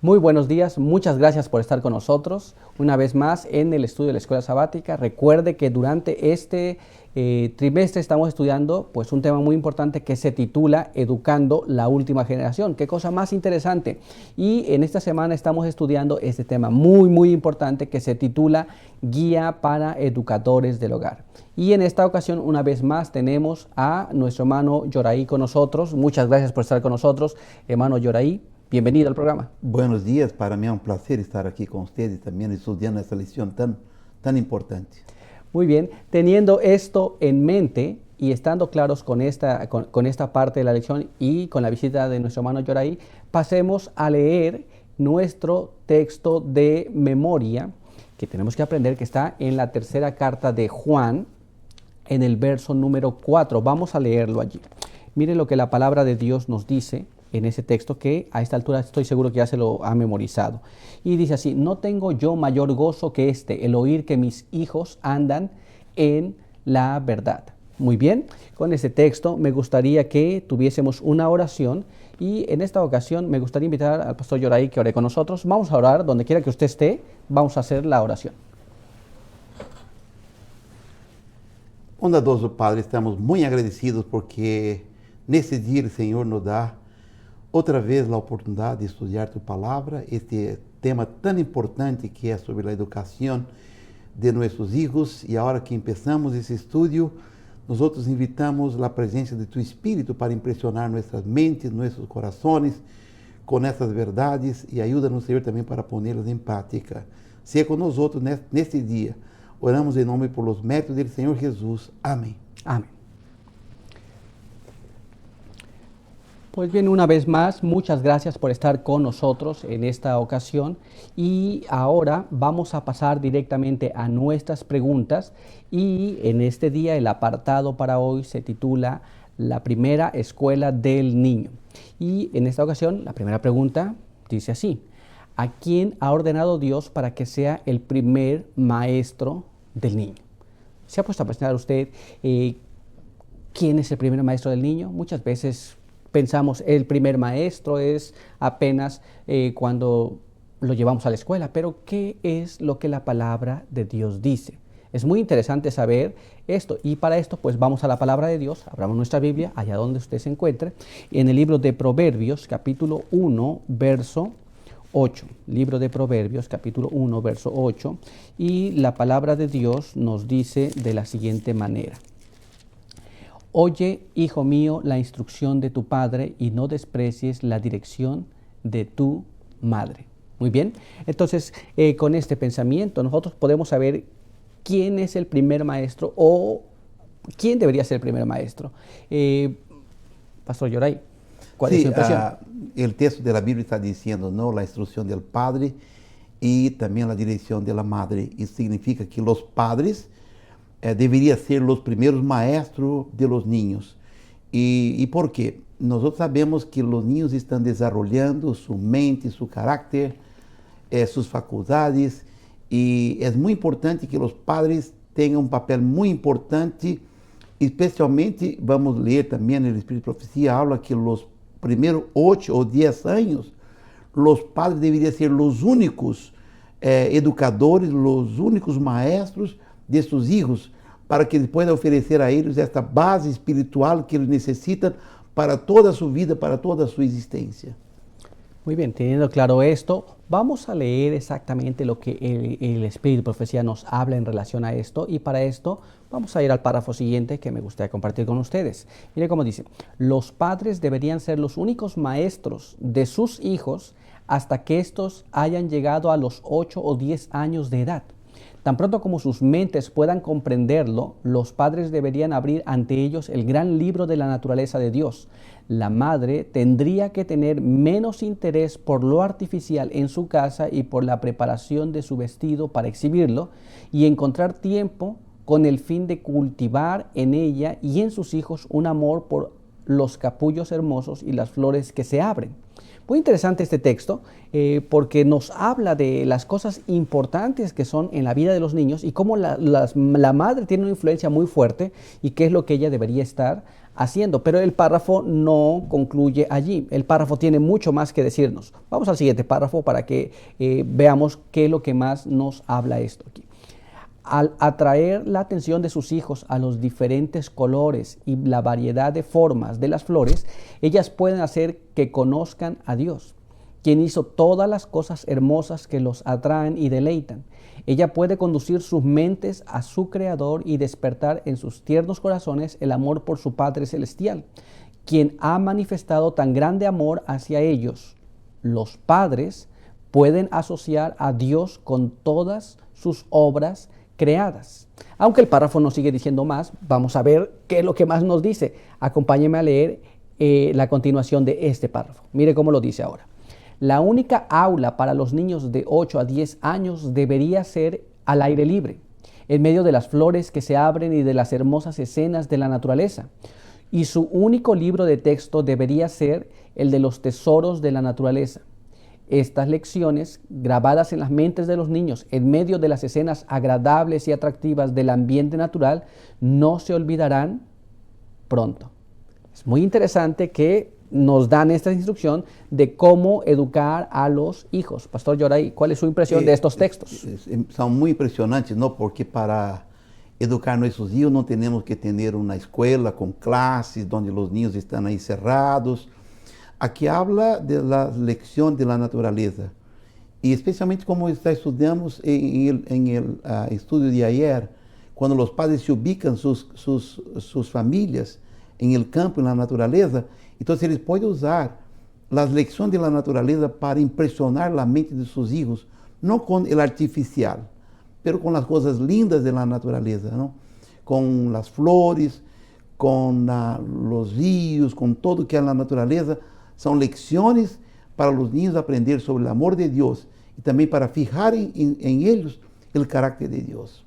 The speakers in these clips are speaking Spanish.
Muy buenos días, muchas gracias por estar con nosotros una vez más en el estudio de la Escuela Sabática. Recuerde que durante este trimestre estamos estudiando pues un tema muy importante que se titula Educando la última generación. Qué cosa más interesante. Y en esta semana estamos estudiando este tema muy importante que se titula Guía para Educadores del Hogar. Y en esta ocasión, una vez más, tenemos a nuestro hermano Yoraí con nosotros. Muchas gracias por estar con nosotros, hermano Yoraí. Bienvenido al programa. Buenos días, para mí es un placer estar aquí con ustedes también estudiando esta lección tan importante. Muy bien, teniendo esto en mente y estando claros con esta parte de la lección y con la visita de nuestro hermano Yoraí, pasemos a leer nuestro texto de memoria que tenemos que aprender, que está en la tercera carta de Juan, en el verso número 4. Vamos a leerlo allí. Mire lo que la palabra de Dios nos dice en ese texto, que a esta altura estoy seguro que ya se lo ha memorizado. Y dice así: no tengo yo mayor gozo que el oír que mis hijos andan en la verdad. Muy bien, con este texto me gustaría que tuviésemos una oración, y en esta ocasión me gustaría invitar al pastor Yoraí que ore con nosotros. Vamos a orar, donde quiera que usted esté, vamos a hacer la oración. Bondadoso Padre, estamos muy agradecidos porque nesse dia o Senhor nos dá outra vez a oportunidade de estudar tu palavra, este tema tão importante que é sobre a educação de nossos filhos. E agora que começamos esse estudo, nós invitamos a presença de tu Espírito para impressionar nossas mentes, nossos corações com essas verdades, e ajuda-nos, Senhor, também para pô-las em prática. Seja conosco neste dia. Oramos em nome por los méritos do Senhor Jesus. Amém. Amén. Pues bien, una vez más, muchas gracias por estar con nosotros en esta ocasión, y ahora vamos a pasar directamente a nuestras preguntas. Y en este día el apartado para hoy se titula La primera escuela del niño. Y en esta ocasión la primera pregunta dice así: ¿a quién ha ordenado Dios para que sea el primer maestro del niño? ¿Se ha puesto a pensar usted quién es el primer maestro del niño? Muchas veces pensamos el primer maestro es apenas cuando lo llevamos a la escuela, pero ¿qué es lo que la palabra de Dios dice? Es muy interesante saber esto, y para esto pues vamos a la palabra de Dios. Abramos nuestra Biblia allá donde usted se encuentre, en el libro de Proverbios, capítulo 1, verso 8. Libro de Proverbios, capítulo 1, verso 8, y la palabra de Dios nos dice de la siguiente manera: Oye, hijo mío, la instrucción de tu padre, y no desprecies la dirección de tu madre. Muy bien, entonces con este pensamiento nosotros podemos saber quién es el primer maestro, o quién debería ser el primer maestro. Pastor Yoraí, ¿cuál es su impresión? El texto de la Biblia está diciendo, ¿no?, la instrucción del padre y también la dirección de la madre. Eso significa que los padres deveria ser os primeiros maestros de los niños. E por quê? Nós sabemos que os niños estão desenvolvendo sua mente, seu caráter, suas faculdades, e é muito importante que os padres tenham um papel muito importante, especialmente, vamos ler também no Espírito de Profecia, habla que os primeiros 8 ou 10 anos, os padres deveriam ser os únicos educadores, os únicos maestros de seus filhos, para que eles possam oferecer a eles esta base espiritual que eles necessitam para toda a sua vida, para toda a sua existência. Muy bien, teniendo claro esto, vamos a leer exactamente lo que el Espíritu de Profecía nos habla en relación a esto, y para esto vamos a ir al párrafo siguiente que me gustaría compartir con ustedes. Mire cómo dice: los padres deberían ser los únicos maestros de sus hijos hasta que estos hayan llegado a los 8 o 10 años de edad. Tan pronto como sus mentes puedan comprenderlo, los padres deberían abrir ante ellos el gran libro de la naturaleza de Dios. La madre tendría que tener menos interés por lo artificial en su casa y por la preparación de su vestido para exhibirlo, y encontrar tiempo con el fin de cultivar en ella y en sus hijos un amor por los capullos hermosos y las flores que se abren. Muy interesante este texto porque nos habla de las cosas importantes que son en la vida de los niños, y cómo la madre tiene una influencia muy fuerte, y qué es lo que ella debería estar haciendo. Pero el párrafo no concluye allí. El párrafo tiene mucho más que decirnos. Vamos al siguiente párrafo para que veamos qué es lo que más nos habla esto aquí. Al atraer la atención de sus hijos a los diferentes colores y la variedad de formas de las flores, ellas pueden hacer que conozcan a Dios, quien hizo todas las cosas hermosas que los atraen y deleitan. Ella puede conducir sus mentes a su Creador y despertar en sus tiernos corazones el amor por su Padre Celestial, quien ha manifestado tan grande amor hacia ellos. Los padres pueden asociar a Dios con todas sus obras creadas. Aunque el párrafo no sigue diciendo más, vamos a ver qué es lo que más nos dice. Acompáñeme a leer la continuación de este párrafo. Mire cómo lo dice ahora. La única aula para los niños de 8 a 10 años debería ser al aire libre, en medio de las flores que se abren y de las hermosas escenas de la naturaleza. Y su único libro de texto debería ser el de los tesoros de la naturaleza. Estas lecciones, grabadas en las mentes de los niños en medio de las escenas agradables y atractivas del ambiente natural, no se olvidarán pronto. Es muy interesante que nos dan esta instrucción de cómo educar a los hijos. Pastor Yoray, ¿cuál es su impresión de estos textos? Son muy impresionantes, ¿no? Porque para educar a nuestros hijos no tenemos que tener una escuela con clases donde los niños están ahí cerrados. Aquí habla de la lección de la naturaleza. Y especialmente como estudiamos en el estudio de ayer, cuando los padres se ubican sus familias en el campo, en la naturaleza, entonces eles podem usar as lecções da natureza para impressionar a mente de seus hijos, não com o artificial, mas com as coisas lindas da natureza, não? Com as flores, com os rios, com tudo que é na natureza. São lecções para os niños aprender sobre o amor de Deus e também para fijar em eles o caráter de Deus.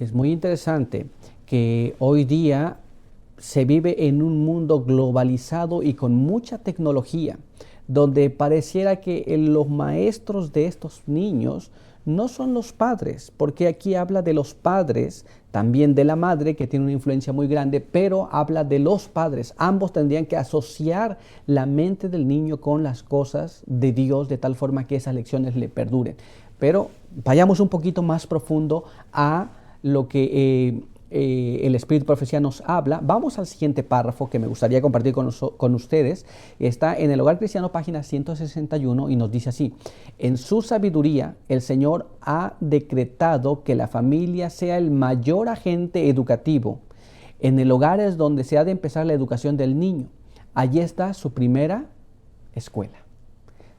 Es muy interesante que hoy día se vive en un mundo globalizado y con mucha tecnología, donde pareciera que los maestros de estos niños no son los padres, porque aquí habla de los padres, también de la madre, que tiene una influencia muy grande, pero habla de los padres. Ambos tendrían que asociar la mente del niño con las cosas de Dios, de tal forma que esas lecciones le perduren. Pero vayamos un poquito más profundo a lo que el Espíritu Profecía nos habla. Vamos al siguiente párrafo que me gustaría compartir con ustedes. Está en el Hogar Cristiano, página 161, y nos dice así: en su sabiduría, el Señor ha decretado que la familia sea el mayor agente educativo. En el hogar es donde se ha de empezar la educación del niño. Allí está su primera escuela.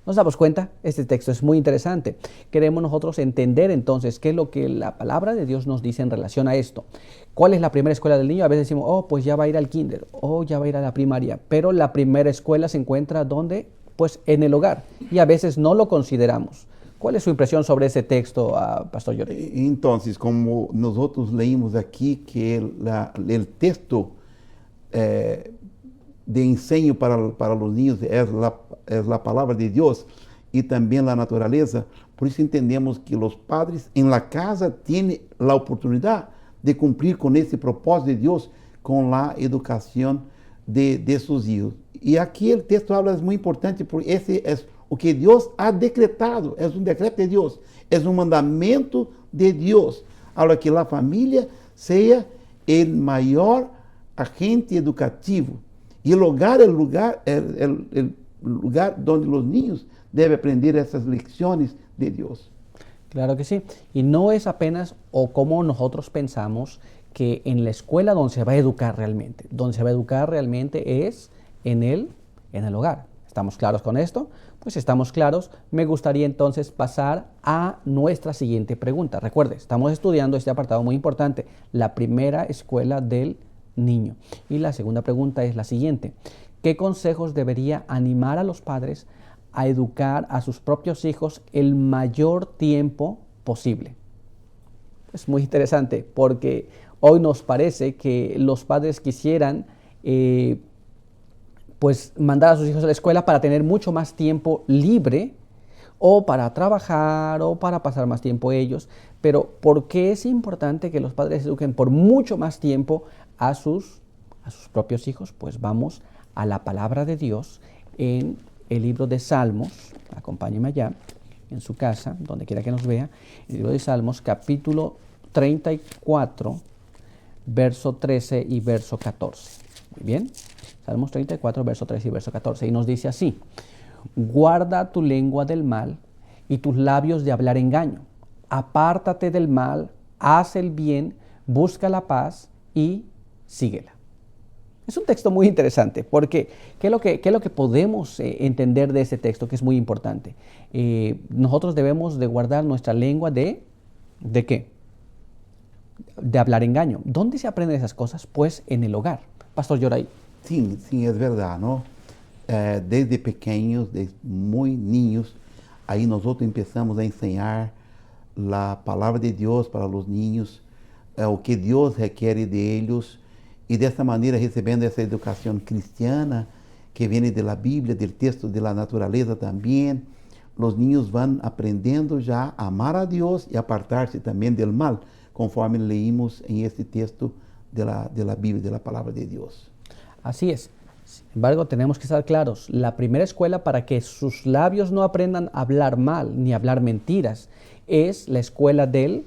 ¿Nos damos cuenta? Este texto es muy interesante. Queremos nosotros entender entonces qué es lo que la palabra de Dios nos dice en relación a esto. ¿Cuál es la primera escuela del niño? A veces decimos, oh, pues ya va a ir al kinder, o ya va a ir a la primaria. Pero la primera escuela se encuentra ¿dónde? Pues en el hogar. Y a veces no lo consideramos. ¿Cuál es su impresión sobre ese texto, Pastor Yoray? Entonces, como nosotros leímos aquí que el texto de enseño para los niños es la palabra de Dios y también la naturaleza, por eso entendemos que los padres en la casa tienen la oportunidad de cumplir con ese propósito de Dios, con la educación de sus hijos. Y aquí el texto habla, es muy importante, porque ese es o que Deus ha decretado, é um decreto de Deus, é um mandamento de Deus, para que a família seja o maior agente educativo. E o lugar é o lugar onde os niños devem aprender essas lições de Deus. Claro que sí. Y no es apenas o como nosotros pensamos que en la escuela donde se va a educar realmente. Donde se va a educar realmente es en el hogar. ¿Estamos claros con esto? Pues estamos claros. Me gustaría entonces pasar a nuestra siguiente pregunta. Recuerde, estamos estudiando este apartado muy importante, la primera escuela del niño. Y la segunda pregunta es la siguiente: ¿qué consejos debería animar a los padres a educar a sus propios hijos el mayor tiempo posible? Es muy interesante porque hoy nos parece que los padres quisieran pues mandar a sus hijos a la escuela para tener mucho más tiempo libre, o para trabajar, o para pasar más tiempo ellos. Pero ¿por qué es importante que los padres eduquen por mucho más tiempo a sus a sus propios hijos, pues vamos a la palabra de Dios en el libro de Salmos. Acompáñenme allá, en su casa, donde quiera que nos vea. El libro de Salmos, capítulo 34, verso 13 y verso 14. Muy bien. Salmos 34, verso 13 y verso 14. Y nos dice así: guarda tu lengua del mal y tus labios de hablar engaño. Apártate del mal, haz el bien, busca la paz y síguela. Es un texto muy interesante porque ¿qué es lo que podemos entender de ese texto, que es muy importante? Nosotros debemos de guardar nuestra lengua ¿de qué? De hablar engaño. ¿Dónde se aprenden esas cosas? Pues en el hogar. Pastor Yoray. Sí, sí, es verdad, ¿no? Desde pequeños, desde muy niños, ahí nosotros empezamos a enseñar la palabra de Dios para los niños, o que Dios requiere de ellos, y de esta manera recebendo essa educação cristiana que vem da Bíblia, do texto da natureza também, os niños vão aprendendo já a amar a Deus e apartar-se também do mal, conforme leímos em este texto da Bíblia, da palavra de Deus. Así es. Sin embargo, tenemos que estar claros. La primera escuela para que sus labios no aprendan a hablar mal ni a hablar mentiras es la escuela del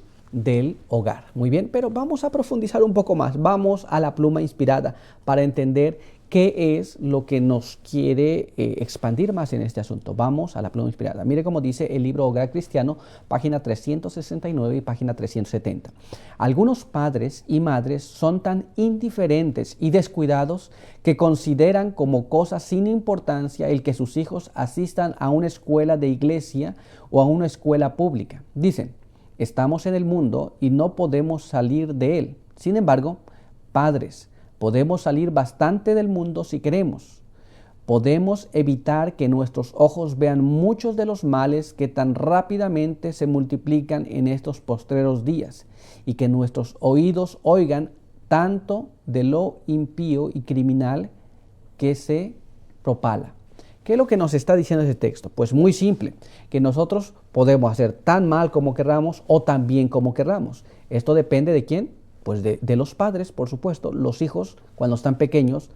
hogar. Muy bien, pero vamos a profundizar un poco más. Vamos a la pluma inspirada para entender qué es lo que nos quiere expandir más en este asunto. Vamos a la pluma inspirada. Mire cómo dice el libro Hogar Cristiano, página 369 y página 370. Algunos padres y madres son tan indiferentes y descuidados que consideran como cosa sin importancia el que sus hijos asistan a una escuela de iglesia o a una escuela pública. Dicen: estamos en el mundo y no podemos salir de él. Sin embargo, padres, podemos salir bastante del mundo si queremos. Podemos evitar que nuestros ojos vean muchos de los males que tan rápidamente se multiplican en estos postreros días, y que nuestros oídos oigan tanto de lo impío y criminal que se propala. ¿Qué es lo que nos está diciendo ese texto? Pues muy simple, que nosotros podemos hacer tan mal como querramos o tan bien como querramos. Esto depende de quién, pues de los padres, por supuesto. Los hijos, cuando están pequeños,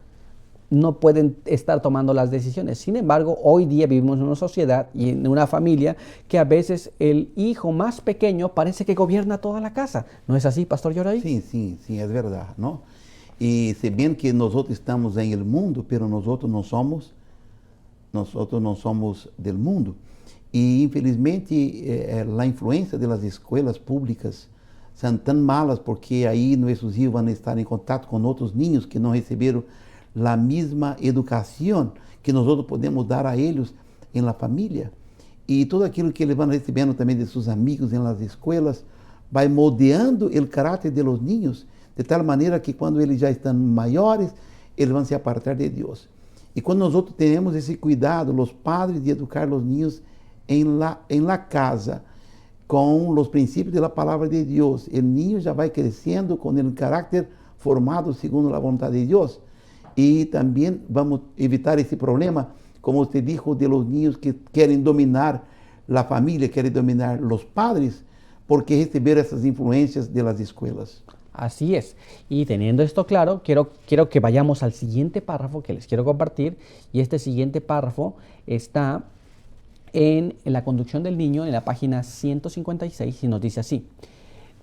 no pueden estar tomando las decisiones. Sin embargo, hoy día vivimos en una sociedad y en una familia que a veces el hijo más pequeño parece que gobierna toda la casa. ¿No es así, Pastor Yoray? Sí, sí, sí, es verdad, ¿no? Y si bien que nosotros estamos en el mundo, pero nosotros no somos del mundo. E, infelizmente, a influência das escolas públicas são tão malas porque aí nossos filhos vão estar em contato com outros niños que não receberam a mesma educação que nós podemos dar a eles em la família. E tudo aquilo que eles vão recebendo também de seus amigos em las escolas vai moldeando o caráter de los niños de tal maneira que quando eles já estão maiores, eles vão se apartar de Deus. E quando nós temos esse cuidado, os padres, de educar os niños em la casa, com os princípios da palavra de Deus, o niño já vai crescendo com o caráter formado segundo a vontade de Deus. E também vamos evitar esse problema, como você dijo, de los niños que querem dominar a família, querem dominar os padres, porque receberam essas influências das escolas. Así es. Y teniendo esto claro, quiero que vayamos al siguiente párrafo que les quiero compartir. Y este siguiente párrafo está en la conducción del niño, en la página 156, y nos dice así: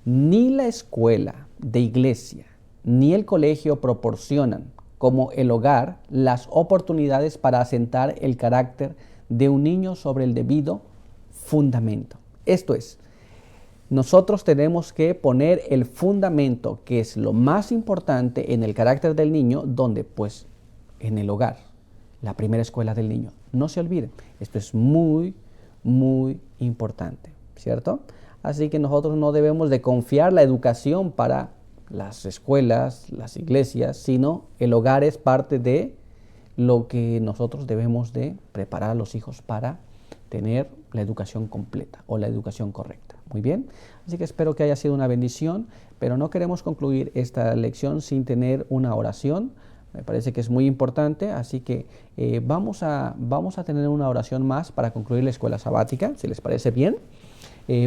ni la escuela de iglesia ni el colegio proporcionan, como el hogar, las oportunidades para asentar el carácter de un niño sobre el debido fundamento. Esto es, nosotros tenemos que poner el fundamento, que es lo más importante en el carácter del niño, donde pues en el hogar, la primera escuela del niño. No se olviden, esto es muy, muy importante, ¿cierto? Así que nosotros no debemos de confiar la educación para las escuelas, las iglesias, sino el hogar es parte de lo que nosotros debemos de preparar a los hijos para tener la educación completa o la educación correcta. Muy bien, así que espero que haya sido una bendición, pero no queremos concluir esta lección sin tener una oración. Me parece que es muy importante, así que vamos a tener una oración más para concluir la escuela sabática, si les parece bien.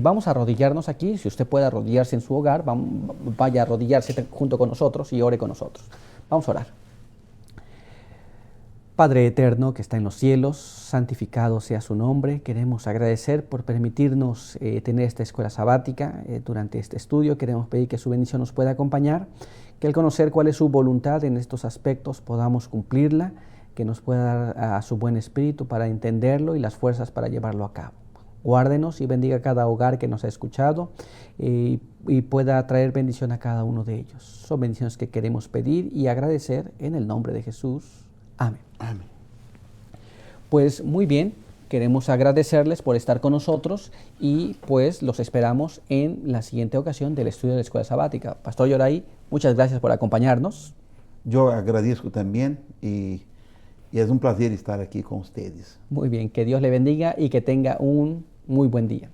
Vamos a arrodillarnos aquí. Si usted puede arrodillarse en su hogar, vaya a arrodillarse junto con nosotros y ore con nosotros. Vamos a orar. Padre eterno que está en los cielos, santificado sea su nombre. Queremos agradecer por permitirnos tener esta escuela sabática durante este estudio. Queremos pedir que su bendición nos pueda acompañar, que al conocer cuál es su voluntad en estos aspectos podamos cumplirla, que nos pueda dar a su buen espíritu para entenderlo y las fuerzas para llevarlo a cabo. Guárdenos y bendiga cada hogar que nos ha escuchado y pueda traer bendición a cada uno de ellos. Son bendiciones que queremos pedir y agradecer en el nombre de Jesús. Amén. Amén. Pues muy bien, queremos agradecerles por estar con nosotros y pues los esperamos en la siguiente ocasión del estudio de la Escuela Sabática. Pastor Yoray, muchas gracias por acompañarnos. Yo agradezco también y es un placer estar aquí con ustedes. Muy bien, que Dios le bendiga y que tenga un muy buen día.